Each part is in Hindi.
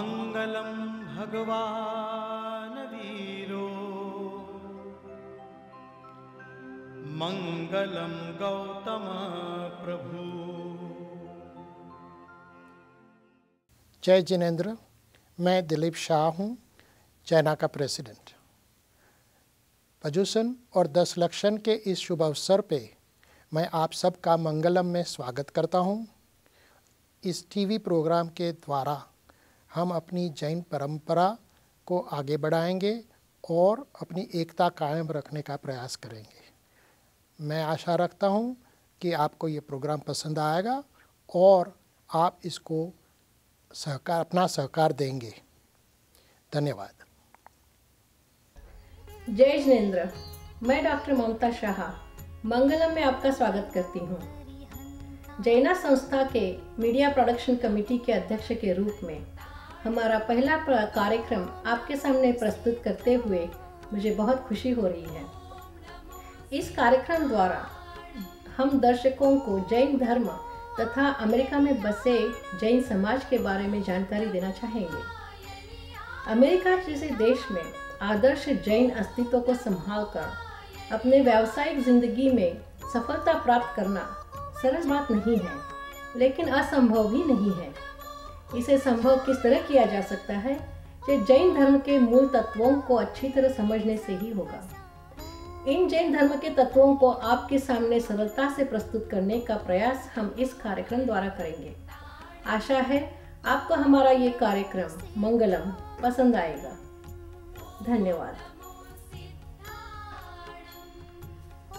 मंगलम भगवान वीरो मंगलम गौतम प्रभु। जय जिनेंद्र। मैं दिलीप शाह हूँ, चाइना का प्रेसिडेंट। पर्युषण और 10 लक्षण के इस शुभ अवसर पे मैं आप सबका मंगलम में स्वागत करता हूँ। इस टीवी प्रोग्राम के द्वारा हम अपनी जैन परंपरा को आगे बढ़ाएंगे और अपनी एकता कायम रखने का प्रयास करेंगे। मैं आशा रखता हूँ कि आपको ये प्रोग्राम पसंद आएगा और आप इसको अपना सहकार देंगे। धन्यवाद। जय जिनेंद्र। मैं डॉक्टर ममता शाह मंगलम में आपका स्वागत करती हूँ। जैना संस्था के मीडिया प्रोडक्शन कमेटी के अध्यक्ष के रूप में हमारा पहला कार्यक्रम आपके सामने प्रस्तुत करते हुए मुझे बहुत खुशी हो रही है। इस कार्यक्रम द्वारा हम दर्शकों को जैन धर्म तथा अमेरिका में बसे जैन समाज के बारे में जानकारी देना चाहेंगे। अमेरिका जैसे देश में आदर्श जैन अस्तित्व को संभालकर अपने व्यावसायिक जिंदगी में सफलता प्राप्त करना सरल बात नहीं है, लेकिन असंभव भी नहीं है। इसे संभव किस तरह किया जा सकता है? जो जैन धर्म के मूल तत्वों को अच्छी तरह समझने से ही होगा। इन जैन धर्म के तत्वों को आपके सामने सरलता से प्रस्तुत करने का प्रयास हम इस कार्यक्रम द्वारा करेंगे। आशा है आपको हमारा ये कार्यक्रम मंगलम पसंद आएगा। धन्यवाद।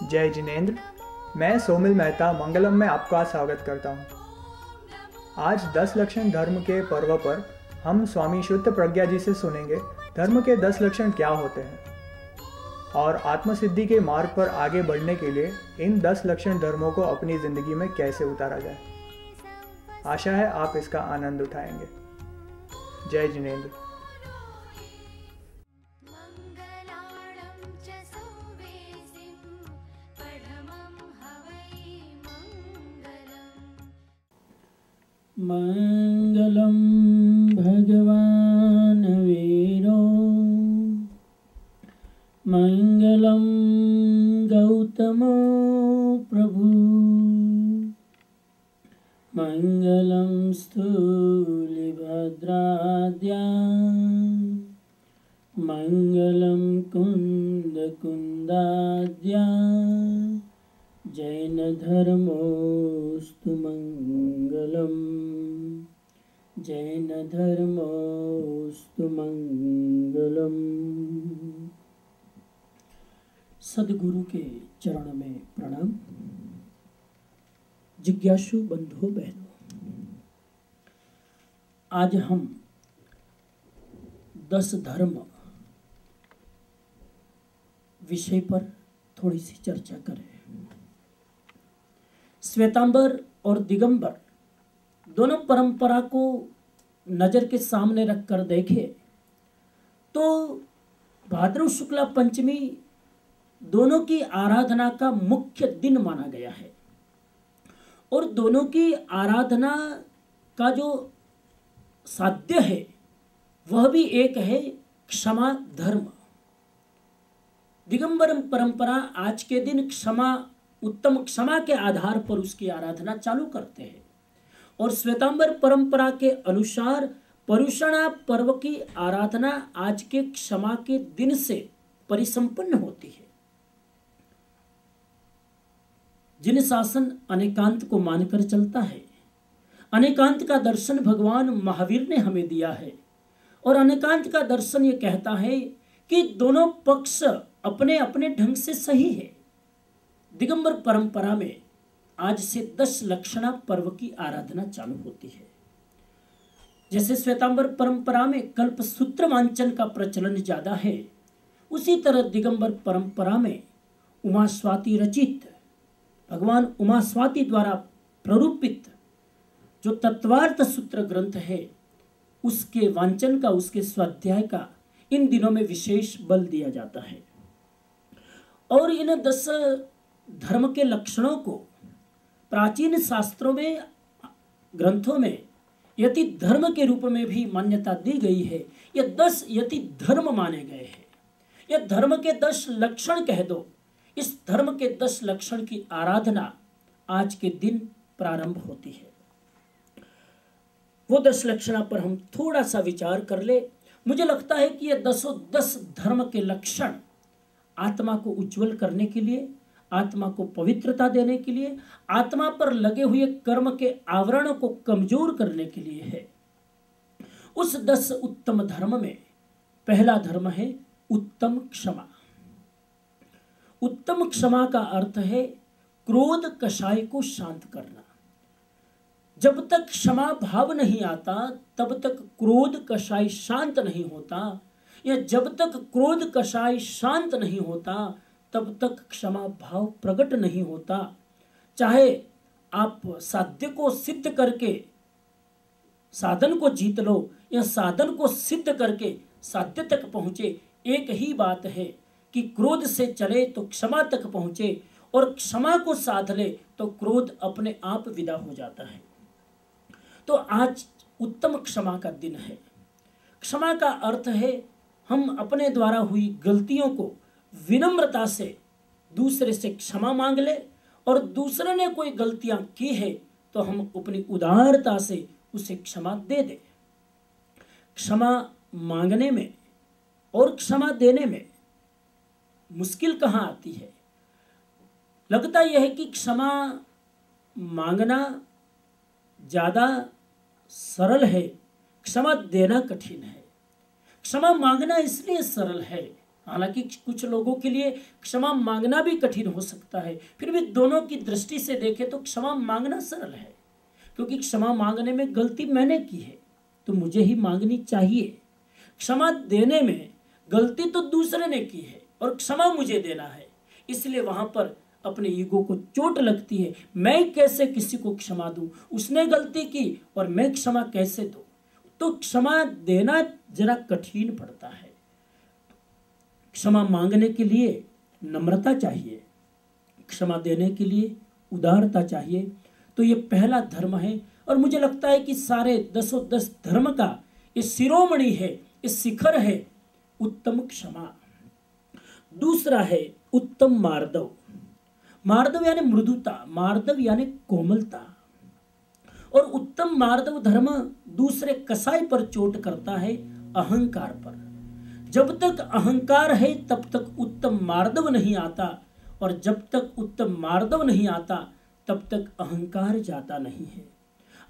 जय जिनेंद्र। मैं सोमिल मेहता मंगलम में आपका स्वागत करता हूँ। आज 10 लक्षण धर्म के पर्व पर हम स्वामी शुद्ध प्रज्ञा जी से सुनेंगे धर्म के 10 लक्षण क्या होते हैं और आत्मसिद्धि के मार्ग पर आगे बढ़ने के लिए इन 10 लक्षण धर्मों को अपनी जिंदगी में कैसे उतारा जाए। आशा है आप इसका आनंद उठाएंगे। जय जिनेंद्र। मंगलम भगवान वीरो मंगलम गौतमो प्रभु मंगलम स्थूलिभद्राद्या मंगलम कुंदाद्या जैन धर्मोस्तु मंगलम जैन धर्मोस्तु मंगलम। सदगुरु के चरण में प्रणाम। जिज्ञासु बंधुओं बहनों, आज हम 10 धर्म विषय पर थोड़ी सी चर्चा करें। श्वेतांबर और दिगंबर दोनों परंपरा को नजर के सामने रखकर देखें तो भाद्रव शुक्ला पंचमी दोनों की आराधना का मुख्य दिन माना गया है और दोनों की आराधना का जो साध्य है वह भी एक है, क्षमा धर्म। दिगंबर परंपरा आज के दिन उत्तम क्षमा के आधार पर उसकी आराधना चालू करते हैं और श्वेतांबर परंपरा के अनुसार पर्युषणा पर्व की आराधना आज के क्षमा के दिन से परिसंपन्न होती है। जिन शासन अनेकांत को मानकर चलता है, अनेकांत का दर्शन भगवान महावीर ने हमें दिया है और अनेकांत का दर्शन ये कहता है कि दोनों पक्ष अपने अपने ढंग से सही है। दिगंबर परंपरा में आज से 10 लक्षणा पर्व की आराधना चालू होती है। जैसे श्वेतांबर परंपरा में कल्पसूत्र वांचन का प्रचलन ज्यादा है, उसी तरह दिगंबर परंपरा में उमा स्वाति रचित भगवान उमा स्वाति द्वारा प्ररूपित जो तत्वार्थ सूत्र ग्रंथ है उसके वांचन का, उसके स्वाध्याय का इन दिनों में विशेष बल दिया जाता है। और इन 10 धर्म के लक्षणों को प्राचीन शास्त्रों में, ग्रंथों में यति धर्म के रूप में भी मान्यता दी गई है। ये 10 यति धर्म माने गए हैं। ये धर्म के 10 लक्षण कह दो। इस धर्म के 10 लक्षण की आराधना आज के दिन प्रारंभ होती है। वो 10 लक्षण पर हम थोड़ा सा विचार कर ले। मुझे लगता है कि ये 10 धर्म के लक्षण आत्मा को उज्जवल करने के लिए, आत्मा को पवित्रता देने के लिए, आत्मा पर लगे हुए कर्म के आवरणों को कमजोर करने के लिए है। उस 10 उत्तम धर्म में पहला धर्म है उत्तम क्षमा। उत्तम क्षमा का अर्थ है क्रोध कषाय को शांत करना। जब तक क्षमा भाव नहीं आता तब तक क्रोध कषाय शांत नहीं होता, या जब तक क्रोध कषाय शांत नहीं होता तब तक क्षमा भाव प्रकट नहीं होता। चाहे आप साध्य को सिद्ध करके साधन को जीत लो या साधन को सिद्ध करके साध्य तक पहुंचे, एक ही बात है कि क्रोध से चले तो क्षमा तक पहुंचे और क्षमा को साध ले तो क्रोध अपने आप विदा हो जाता है। तो आज उत्तम क्षमा का दिन है। क्षमा का अर्थ है हम अपने द्वारा हुई गलतियों को विनम्रता से दूसरे से क्षमा मांग ले, और दूसरे ने कोई गलतियां की है तो हम अपनी उदारता से उसे क्षमा दे दे। क्षमा मांगने में और क्षमा देने में मुश्किल कहाँ आती है? लगता यह है कि क्षमा मांगना ज़्यादा सरल है, क्षमा देना कठिन है। क्षमा मांगना इसलिए सरल है, हालांकि कुछ लोगों के लिए क्षमा मांगना भी कठिन हो सकता है, फिर भी दोनों की दृष्टि से देखें तो क्षमा मांगना सरल है, क्योंकि क्षमा मांगने में गलती मैंने की है तो मुझे ही मांगनी चाहिए। क्षमा देने में गलती तो दूसरे ने की है और क्षमा मुझे देना है, इसलिए वहां पर अपने ईगो को चोट लगती है। मैं कैसे किसी को क्षमा दूं? उसने गलती की और मैं क्षमा कैसे दूं? तो क्षमा देना जरा कठिन पड़ता है। क्षमा मांगने के लिए नम्रता चाहिए, क्षमा देने के लिए उदारता चाहिए। तो ये पहला धर्म है, और मुझे लगता है कि सारे 10 धर्म का ये शिरोमणि है, ये शिखर है उत्तम क्षमा। दूसरा है उत्तम मार्दव। मार्दव यानी मृदुता, मार्दव यानी कोमलता। और उत्तम मार्दव धर्म दूसरे कसाई पर चोट करता है, अहंकार पर। जब तक अहंकार है तब तक उत्तम मार्दव नहीं आता, और जब तक उत्तम मार्दव नहीं आता तब तक अहंकार जाता नहीं है।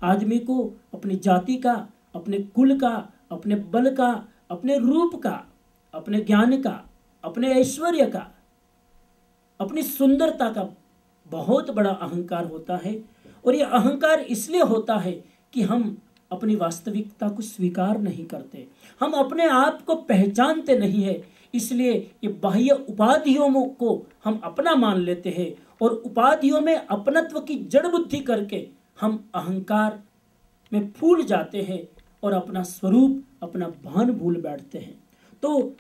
आदमी को अपनी जाति का, अपने कुल का, अपने बल का, अपने रूप का, अपने ज्ञान का, अपने ऐश्वर्य का, अपनी सुंदरता का बहुत बड़ा अहंकार होता है। और यह अहंकार इसलिए होता है कि हम अपनी वास्तविकता को स्वीकार नहीं करते, हम अपने आप को पहचानते नहीं है, इसलिए ये बाह्य उपाधियों को हम अपना मान लेते हैं, और उपाधियों में अपनत्व की जड़ बुद्धि करके हम अहंकार में फूल जाते हैं और अपना स्वरूप, अपना भान भूल बैठते हैं। तो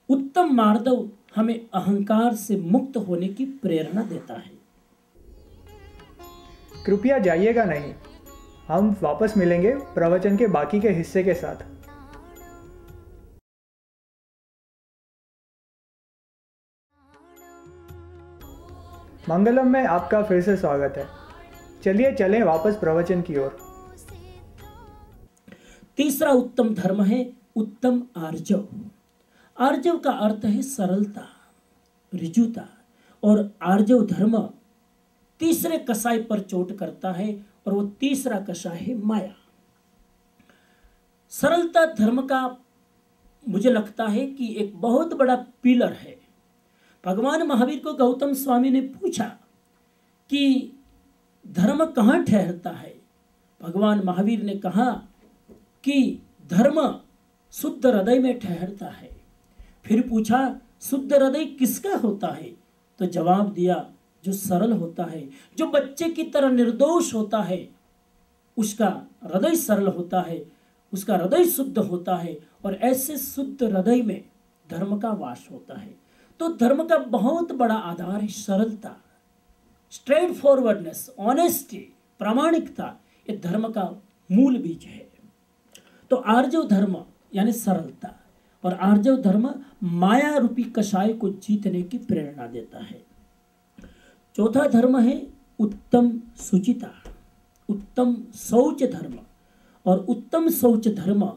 उत्तम मार्दव हमें अहंकार से मुक्त होने की प्रेरणा देता है। कृपया जाइएगा नहीं, हम वापस मिलेंगे प्रवचन के बाकी के हिस्से के साथ। मंगलम में आपका फिर से स्वागत है। चलिए चलें वापस प्रवचन की ओर। तीसरा उत्तम धर्म है उत्तम आर्जव। आर्जव का अर्थ है सरलता, ऋजुता, और आर्जव धर्म तीसरे कसाई पर चोट करता है, और वो तीसरा कषाय है माया। सरलता धर्म का मुझे लगता है कि एक बहुत बड़ा पिलर है। भगवान महावीर को गौतम स्वामी ने पूछा कि धर्म कहाँ ठहरता है। भगवान महावीर ने कहा कि धर्म शुद्ध हृदय में ठहरता है। फिर पूछा शुद्ध हृदय किसका होता है? तो जवाब दिया जो सरल होता है, जो बच्चे की तरह निर्दोष होता है, उसका हृदय सरल होता है, उसका हृदय शुद्ध होता है, और ऐसे शुद्ध हृदय में धर्म का वास होता है। तो धर्म का बहुत बड़ा आधार है सरलता, स्ट्रेट फॉरवर्डनेस, ऑनेस्टी, प्रामाणिकता। ये धर्म का मूल बीज है। तो आर्जव धर्म यानी सरलता, और आर्जव धर्म माया रूपी कषाय को जीतने की प्रेरणा देता है। चौथा धर्म है उत्तम शुचिता, उत्तम शौच धर्म। और उत्तम शौच धर्म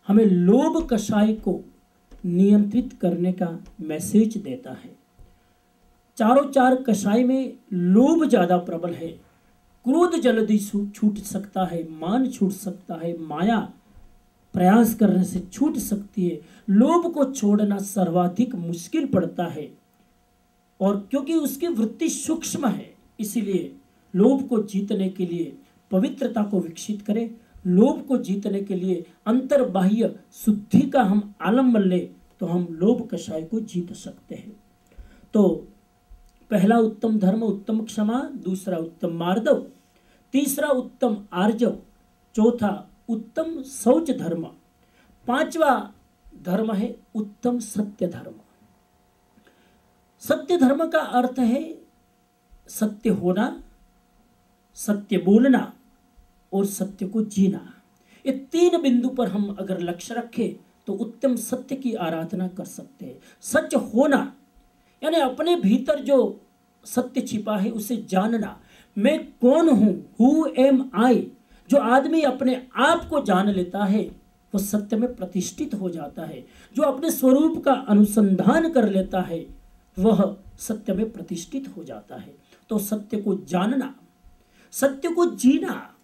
हमें लोभ कषाय को नियंत्रित करने का मैसेज देता है। चारों चार कषाय में लोभ ज़्यादा प्रबल है, क्रोध जल्दी छूट सकता है, मान छूट सकता है, माया प्रयास करने से छूट सकती है, लोभ को छोड़ना सर्वाधिक मुश्किल पड़ता है। और क्योंकि उसकी वृत्ति सूक्ष्म है, इसीलिए लोभ को जीतने के लिए पवित्रता को विकसित करें। लोभ को जीतने के लिए अंतर्बाह्य शुद्धि का हम आलम्बन ले तो हम लोभ कषाय को जीत सकते हैं। तो पहला उत्तम धर्म उत्तम क्षमा, दूसरा उत्तम मार्दव, तीसरा उत्तम आर्जव, चौथा उत्तम शौच धर्म, पांचवा धर्म है उत्तम सत्य धर्म। सत्य धर्म का अर्थ है सत्य होना, सत्य बोलना और सत्य को जीना। ये तीन बिंदु पर हम अगर लक्ष्य रखें तो उत्तम सत्य की आराधना कर सकते हैं। सच होना यानी अपने भीतर जो सत्य छिपा है उसे जानना। मैं कौन हूं, हु एम आई। जो आदमी अपने आप को जान लेता है वो सत्य में प्रतिष्ठित हो जाता है। जो अपने स्वरूप का अनुसंधान कर लेता है वह सत्य में प्रतिष्ठित हो जाता है। तो सत्य को जानना, सत्य को जीना।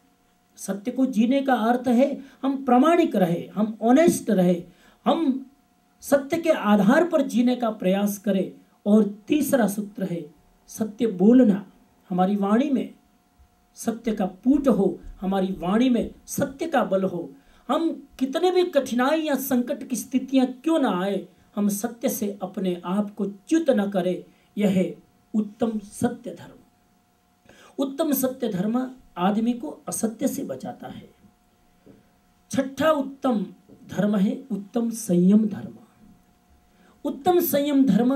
सत्य को जीने का अर्थ है हम प्रामाणिक रहे, हम ऑनेस्ट रहे, हम सत्य के आधार पर जीने का प्रयास करें। और तीसरा सूत्र है सत्य बोलना। हमारी वाणी में सत्य का पूट हो, हमारी वाणी में सत्य का बल हो। हम कितने भी कठिनाई या संकट की स्थितियां क्यों ना आए, हम सत्य से अपने आप को च्युत न करें। यह है उत्तम सत्य धर्म। उत्तम सत्य धर्म आदमी को असत्य से बचाता है। छठा उत्तम धर्म है उत्तम संयम धर्म। उत्तम संयम धर्म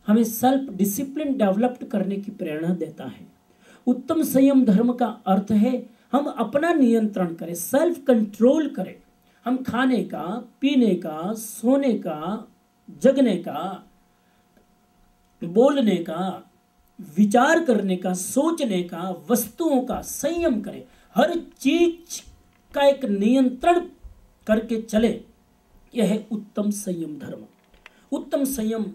हमें सेल्फ डिसिप्लिन डेवलप करने की प्रेरणा देता है। उत्तम संयम धर्म का अर्थ है हम अपना नियंत्रण करें, सेल्फ कंट्रोल करें। हम खाने का, पीने का, सोने का, जगने का, बोलने का, विचार करने का, सोचने का, वस्तुओं का संयम करें। हर चीज का एक नियंत्रण करके चले। यह है उत्तम संयम धर्म। उत्तम संयम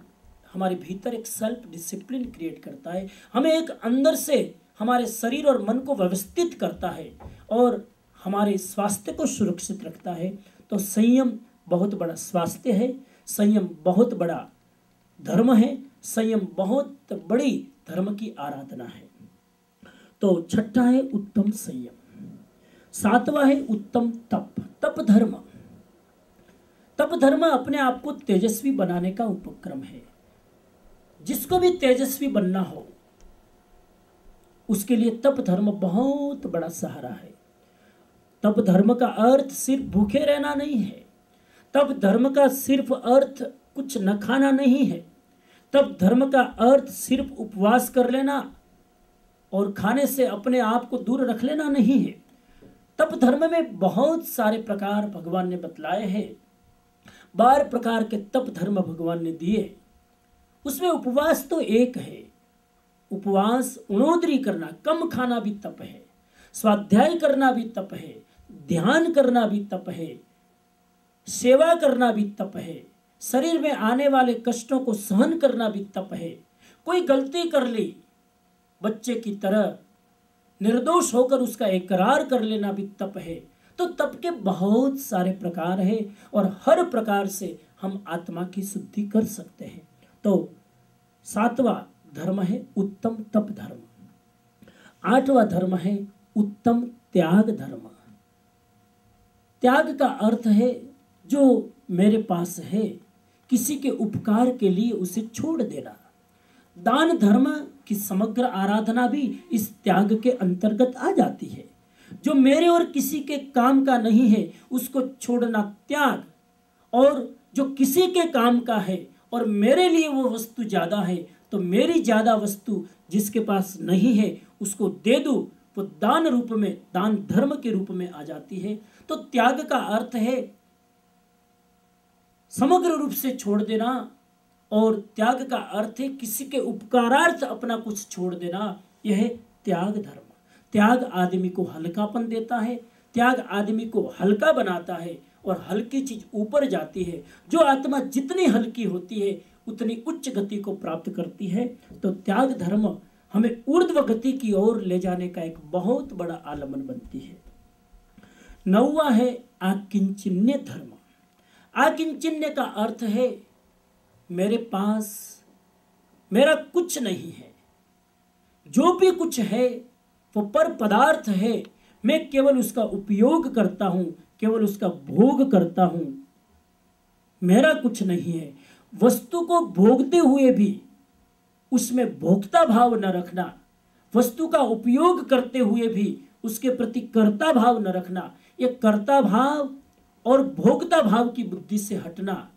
हमारे भीतर एक सेल्फ डिसिप्लिन क्रिएट करता है, हमें एक अंदर से हमारे शरीर और मन को व्यवस्थित करता है और हमारे स्वास्थ्य को सुरक्षित रखता है। तो संयम बहुत बड़ा स्वास्थ्य है, संयम बहुत बड़ा धर्म है, संयम बहुत बड़ी धर्म की आराधना है। तो छठा है उत्तम संयम। सातवां है उत्तम तप, तप धर्म। तप धर्म अपने आप को तेजस्वी बनाने का उपक्रम है। जिसको भी तेजस्वी बनना हो उसके लिए तप धर्म बहुत बड़ा सहारा है। तप धर्म का अर्थ सिर्फ भूखे रहना नहीं है। तप धर्म का सिर्फ अर्थ कुछ न खाना नहीं है। तप धर्म का अर्थ सिर्फ उपवास कर लेना और खाने से अपने आप को दूर रख लेना नहीं है। तप धर्म में बहुत सारे प्रकार भगवान ने बतलाए हैं। 12 प्रकार के तप धर्म भगवान ने दिए। उसमें उपवास तो एक है। उपवास, उणोदरी करना, कम खाना भी तप है। स्वाध्याय करना भी तप है। ध्यान करना भी तप है। सेवा करना भी तप है। शरीर में आने वाले कष्टों को सहन करना भी तप है। कोई गलती कर ली बच्चे की तरह निर्दोष होकर उसका इकरार कर लेना भी तप है। तो तप के बहुत सारे प्रकार हैं और हर प्रकार से हम आत्मा की शुद्धि कर सकते हैं। तो 7वां धर्म है उत्तम तप धर्म। 8वां धर्म है उत्तम त्याग धर्म। त्याग का अर्थ है जो मेरे पास है किसी के उपकार के लिए उसे छोड़ देना। दान धर्म की समग्र आराधना भी इस त्याग के अंतर्गत आ जाती है। जो मेरे और किसी के काम का नहीं है उसको छोड़ना त्याग, और जो किसी के काम का है और मेरे लिए वो वस्तु ज़्यादा है तो मेरी ज़्यादा वस्तु जिसके पास नहीं है उसको दे दूँ, वो दान रूप में, दान धर्म के रूप में आ जाती है। तो त्याग का अर्थ है समग्र रूप से छोड़ देना, और त्याग का अर्थ है किसी के उपकारार्थ अपना कुछ छोड़ देना। यह है त्याग धर्म। त्याग आदमी को हल्कापन देता है, त्याग आदमी को हल्का बनाता है, और हल्की चीज ऊपर जाती है। जो आत्मा जितनी हल्की होती है उतनी उच्च गति को प्राप्त करती है। तो त्याग धर्म हमें ऊर्ध्व गति की ओर ले जाने का एक बहुत बड़ा आलम्बन बनती है। 9वां है आकिंचन्य धर्म। आकिंचन्य का अर्थ है मेरे पास मेरा कुछ नहीं है, जो भी कुछ है वो पर पदार्थ है, मैं केवल उसका उपयोग करता हूं, केवल उसका भोग करता हूं, मेरा कुछ नहीं है। वस्तु को भोगते हुए भी उसमें भोक्ता भाव न रखना, वस्तु का उपयोग करते हुए भी उसके प्रति कर्ता भाव न रखना। यह कर्ता भाव और भोक्ता भाव की बुद्धि से हटना,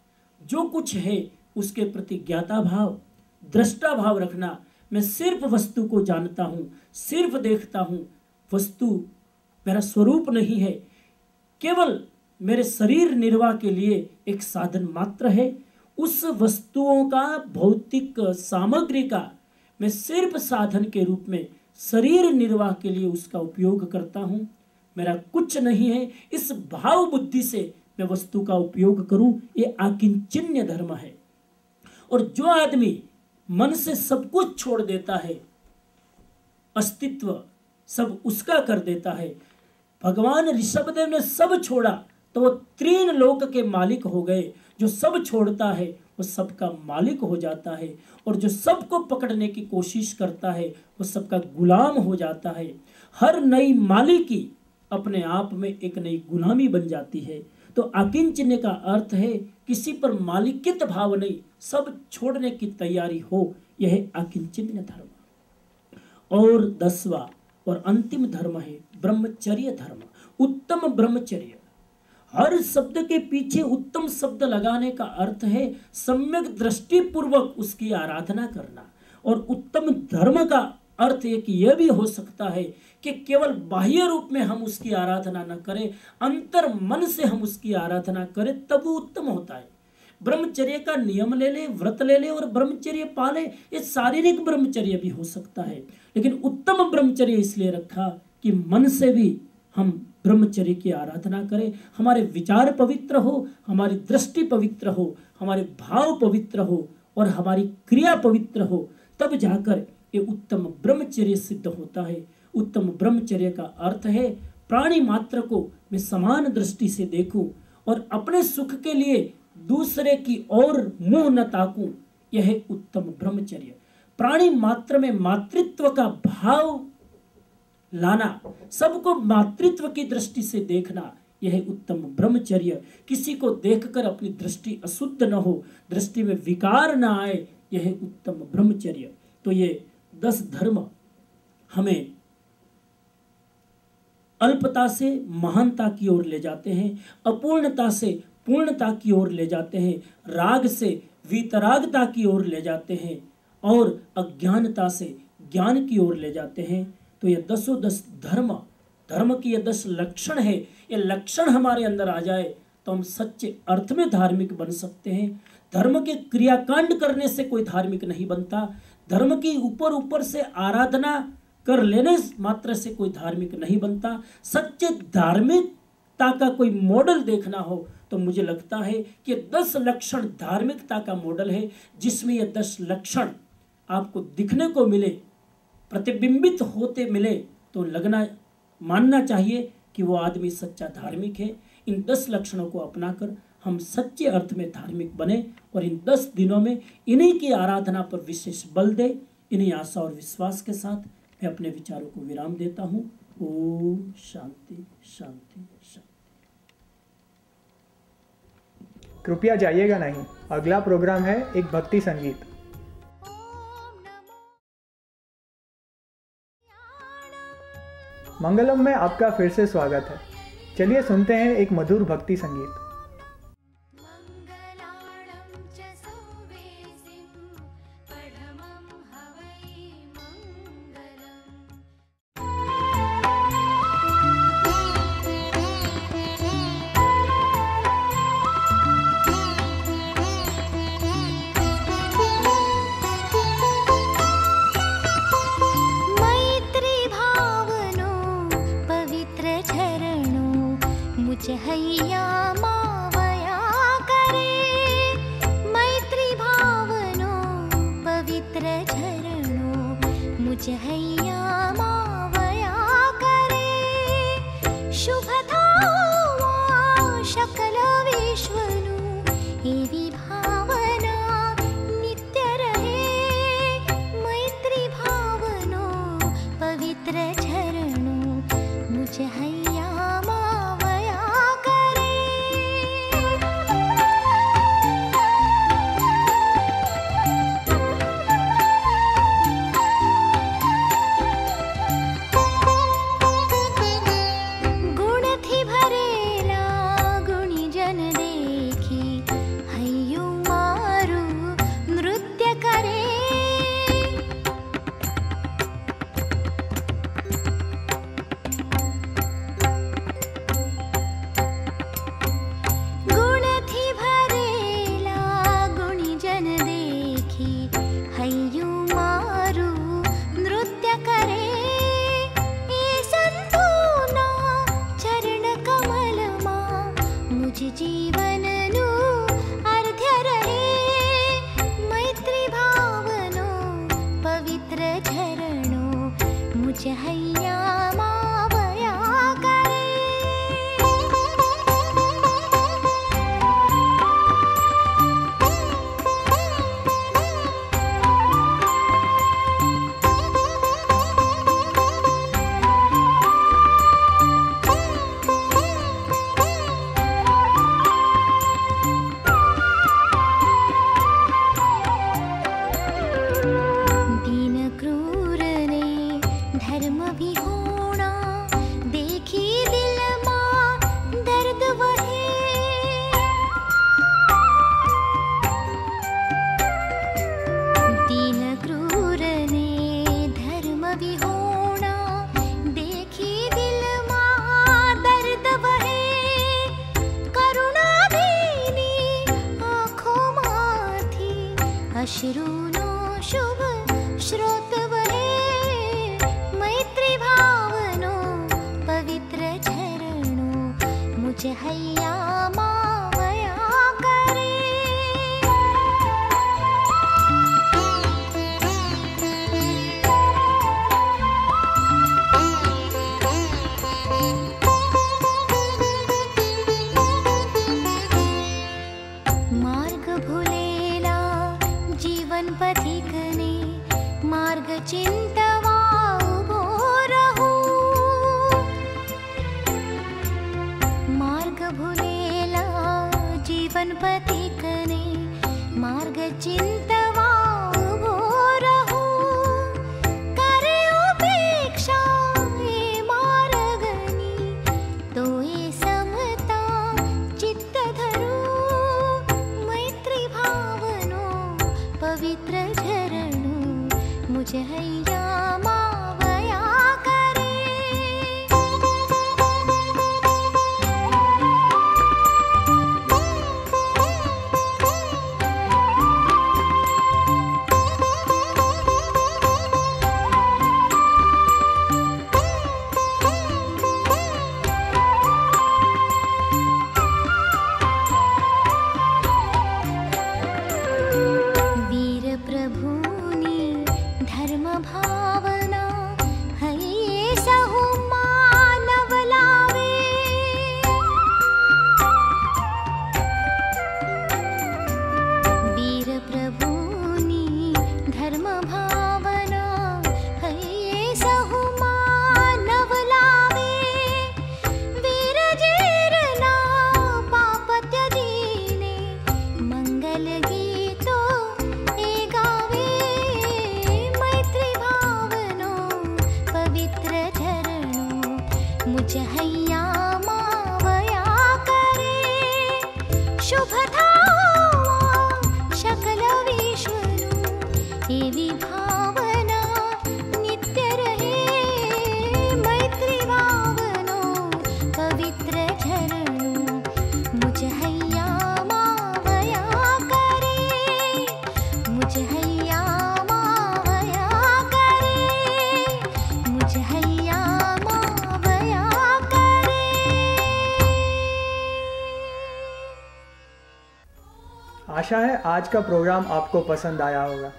जो कुछ है उसके प्रति ज्ञाता भाव, दृष्टा भाव रखना। मैं सिर्फ वस्तु को जानता हूं, सिर्फ देखता हूं, वस्तु मेरा स्वरूप नहीं है, केवल मेरे शरीर निर्वाह के लिए एक साधन मात्र है। उस वस्तुओं का, भौतिक सामग्री का मैं सिर्फ साधन के रूप में शरीर निर्वाह के लिए उसका उपयोग करता हूं, मेरा कुछ नहीं है। इस भाव बुद्धि से मैं वस्तु का उपयोग करूं, ये आकिंचन्य धर्म है। और जो आदमी मन से सब कुछ छोड़ देता है, अस्तित्व सब उसका कर देता है। भगवान ऋषभदेव ने सब छोड़ा तो वो 3 लोक के मालिक हो गए। जो सब छोड़ता है वो सबका मालिक हो जाता है, और जो सबको पकड़ने की कोशिश करता है वो सबका गुलाम हो जाता है। हर नई मालिकी अपने आप में एक नई गुलामी बन जाती है। तो आकिंचन्य का अर्थ है किसी पर मालिकियत भाव नहीं, सब छोड़ने की तैयारी हो, यह है आकिंचन्य धर्म। और 10वां और अंतिम धर्म है ब्रह्मचर्य धर्म, उत्तम ब्रह्मचर्य। हर शब्द के पीछे उत्तम शब्द लगाने का अर्थ है सम्यक दृष्टि पूर्वक उसकी आराधना करना। और उत्तम धर्म का अर्थ एक यह भी हो सकता है कि केवल बाह्य रूप में हम उसकी आराधना न करें, अंतर मन से हम उसकी आराधना करें, तब वो उत्तम होता है। ब्रह्मचर्य का नियम ले ले, व्रत ले ले और ब्रह्मचर्य पाले, ये शारीरिक ब्रह्मचर्य भी हो सकता है। लेकिन उत्तम ब्रह्मचर्य इसलिए रखा कि मन से भी हम ब्रह्मचर्य की आराधना करें, हमारे विचार पवित्र हो, हमारी दृष्टि पवित्र हो, हमारे भाव पवित्र हो और हमारी क्रिया पवित्र हो, तब जाकर ये उत्तम ब्रह्मचर्य सिद्ध होता है। उत्तम ब्रह्मचर्य का अर्थ है प्राणी मात्र को मैं समान दृष्टि से देखूं और अपने सुख के लिए दूसरे की ओर मुंह न ताकूं, यह है उत्तम ब्रह्मचर्य। प्राणी मात्र में मातृत्व का भाव लाना, सबको मातृत्व की दृष्टि से देखना, यह है उत्तम ब्रह्मचर्य। किसी को देखकर अपनी दृष्टि अशुद्ध न हो, दृष्टि में विकार न आए, यह है उत्तम ब्रह्मचर्य। तो ये 10 धर्म हमें अल्पता से महानता की ओर ले जाते हैं, अपूर्णता से पूर्णता की ओर ले जाते हैं, राग से वीतरागता की ओर ले जाते हैं और अज्ञानता से ज्ञान की ओर ले जाते हैं। तो ये 10 धर्म की ये 10 लक्षण है। ये लक्षण हमारे अंदर आ जाए तो हम सच्चे अर्थ में धार्मिक बन सकते हैं। धर्म के क्रियाकांड करने से कोई धार्मिक नहीं बनता। धर्म की ऊपर से आराधना कर लेने मात्र से कोई धार्मिक नहीं बनता। सच्चे धार्मिकता का कोई मॉडल देखना हो तो मुझे लगता है कि 10 लक्षण धार्मिकता का मॉडल है, जिसमें ये 10 लक्षण आपको दिखने को मिले, प्रतिबिंबित होते मिले, तो मानना चाहिए कि वो आदमी सच्चा धार्मिक है। इन 10 लक्षणों को अपनाकर हम सच्चे अर्थ में धार्मिक बने और इन 10 दिनों में इन्हीं की आराधना पर विशेष बल दे। इन्हीं आशा और विश्वास के साथ मैं अपने विचारों को विराम देता हूँ। ओम शांति शांति शांति। कृपया जाइएगा नहीं, अगला प्रोग्राम है एक भक्ति संगीत। मंगलम में आपका फिर से स्वागत है। चलिए सुनते हैं एक मधुर भक्ति संगीत। हैया मावया करे, मैत्री भावनो पवित्र झरणो मुझ हैया मावया करे। शुभ थावा सकल विश्वनु एवी भावना नित्य रहे, मैत्री भावनो पवित्र झरणो मुझ हैया मावया करे। गुण थी भरेला गुणी जन देखी, हैयु मारू नृत्य करे। गुण थी भरेला गुणी जन देखी, हैयु मारू नृत्य करे। ए संतोना चरण कमल मा मुझ जीवन नु अर्ध्य रहे, मैत्री भावनो पवित्र झरणो मुझ हैया मावया करे। दीन क्रूर ने धर्म भी होना, देखी दिल मां दर्द वहे। दीन क्रूर ने धर्म भी होना, देखी दिल मां दर्द वहे। करुणा दीनी आँखों माथी अश्रुनो शुभ श्रोत वहे, मैत्री भावनो पवित्र झरणो मुझ हैया मावया करे। मार्ग भुलेला जीवन पथिकने, मार्ग चिंतवा उभो रहू। मार्ग भुलेला जीवन पथिकने, मार्ग चिंतवा उभो रहू। करे उपेक्षा ए मार्गनी, तो ए समता चित्त धरू, मैत्री भावनो पवित्र झरणो मुझ हैया मावया करे। वीर प्रभुनी धर्म भावना, है सहु मानव लावे। वीर प्रभुनी धर्म भावना, है सहु मानव लावे। वीर जीरना पाप त्यजीने, मंगल गीतो ए गावे। मैत्री भावनो पवित्र झरणो मुझ हैया मावया करे। शुभ थावा सकल विश्वनु एवी भावना नित्य रहे, मैत्री भावनो पवित्र झरणो मुझ हैया मावया करे। मुझ हैया मावया करे, मुझ हैया मावया करे। आशा है आज का प्रोग्राम आपको पसंद आया होगा।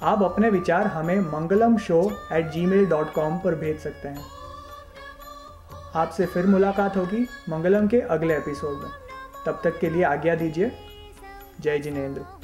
आप अपने विचार हमें mangalamshow@gmail.com पर भेज सकते हैं। आपसे फिर मुलाकात होगी मंगलम के अगले एपिसोड में। तब तक के लिए आज्ञा दीजिए। जय जिनेंद्र।